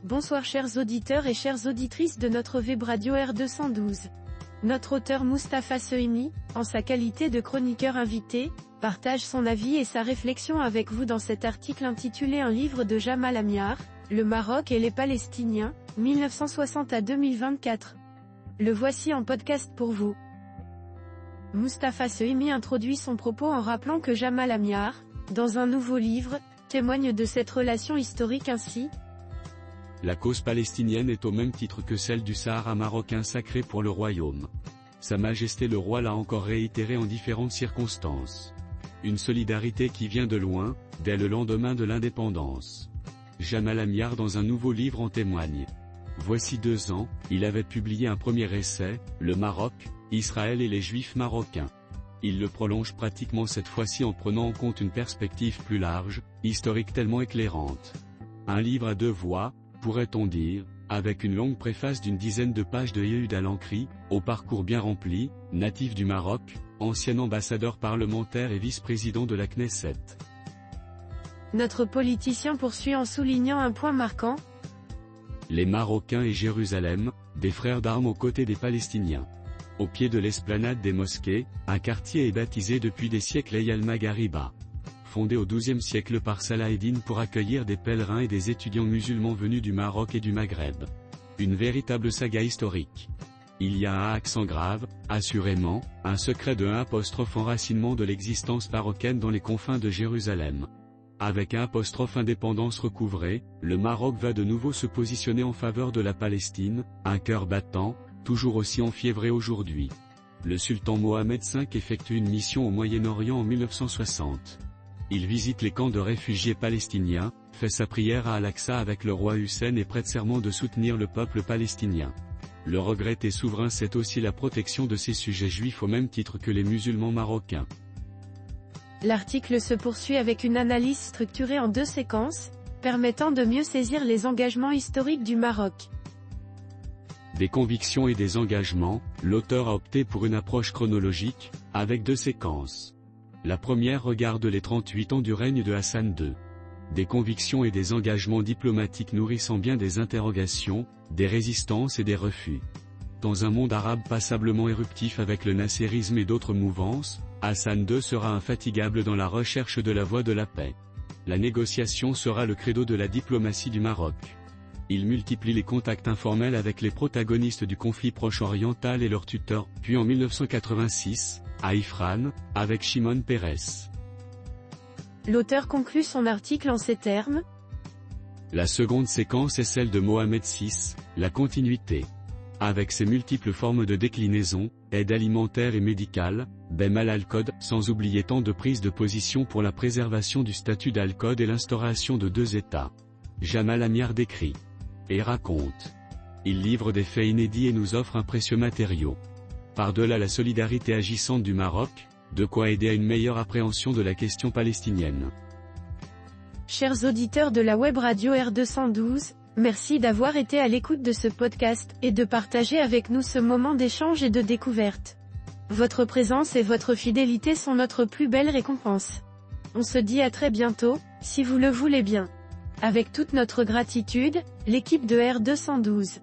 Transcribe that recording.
Bonsoir chers auditeurs et chères auditrices de notre web radio R212. Notre auteur Mustapha Sohimi, en sa qualité de chroniqueur invité, partage son avis et sa réflexion avec vous dans cet article intitulé Un livre de Jamal Amyar, Le Maroc et les Palestiniens, 1960 à 2024. Le voici en podcast pour vous. Mustapha Sohimi introduit son propos en rappelant que Jamal Amyar, dans un nouveau livre, témoigne de cette relation historique ainsi. La cause palestinienne est au même titre que celle du Sahara marocain sacrée pour le royaume. Sa Majesté le roi l'a encore réitéré en différentes circonstances. Une solidarité qui vient de loin, dès le lendemain de l'indépendance. Jamal Amyar dans un nouveau livre en témoigne. Voici 2 ans, il avait publié un premier essai, Le Maroc, Israël et les Juifs marocains. Il le prolonge pratiquement cette fois-ci en prenant en compte une perspective plus large, historique tellement éclairante. Un livre à 2 voix, pourrait-on dire, avec une longue préface d'une dizaine de pages de Yehuda Lankri, au parcours bien rempli, natif du Maroc, ancien ambassadeur parlementaire et vice-président de la Knesset. Notre politicien poursuit en soulignant un point marquant. Les Marocains et Jérusalem, des frères d'armes aux côtés des Palestiniens. Au pied de l'esplanade des mosquées, un quartier est baptisé depuis des siècles Ey al-Maghariba. Fondé au XIIe siècle par Salah ed-Din pour accueillir des pèlerins et des étudiants musulmans venus du Maroc et du Maghreb. Une véritable saga historique. Il y a un accent grave, assurément, un secret de 1 enracinement de l'existence marocaine dans les confins de Jérusalem. Avec 1 indépendance recouvrée, le Maroc va de nouveau se positionner en faveur de la Palestine, un cœur battant, toujours aussi enfiévré aujourd'hui. Le sultan Mohamed V effectue une mission au Moyen-Orient en 1960. Il visite les camps de réfugiés palestiniens, fait sa prière à Al-Aqsa avec le roi Hussein et prête serment de soutenir le peuple palestinien. Le regretté souverain sait aussi la protection de ses sujets juifs au même titre que les musulmans marocains. L'article se poursuit avec une analyse structurée en 2 séquences, permettant de mieux saisir les engagements historiques du Maroc. Des convictions et des engagements, l'auteur a opté pour une approche chronologique, avec 2 séquences. La première regarde les 38 ans du règne de Hassan II. Des convictions et des engagements diplomatiques nourrissant bien des interrogations, des résistances et des refus. Dans un monde arabe passablement éruptif avec le nasserisme et d'autres mouvances, Hassan II sera infatigable dans la recherche de la voie de la paix. La négociation sera le credo de la diplomatie du Maroc. Il multiplie les contacts informels avec les protagonistes du conflit proche-oriental et leurs tuteurs, puis en 1986, à Ifrane, avec Shimon Peres. L'auteur conclut son article en ces termes. La seconde séquence est celle de Mohamed VI, la continuité. Avec ses multiples formes de déclinaison, aide alimentaire et médicale, Bemal al-Qod, sans oublier tant de prises de position pour la préservation du statut d'al-Qod et l'instauration de 2 États. Jamal Amyar décrit et raconte. Il livre des faits inédits et nous offre un précieux matériau. Par-delà la solidarité agissante du Maroc, de quoi aider à une meilleure appréhension de la question palestinienne. Chers auditeurs de la web radio R212, merci d'avoir été à l'écoute de ce podcast, et de partager avec nous ce moment d'échange et de découverte. Votre présence et votre fidélité sont notre plus belle récompense. On se dit à très bientôt, si vous le voulez bien. Avec toute notre gratitude, l'équipe de R212.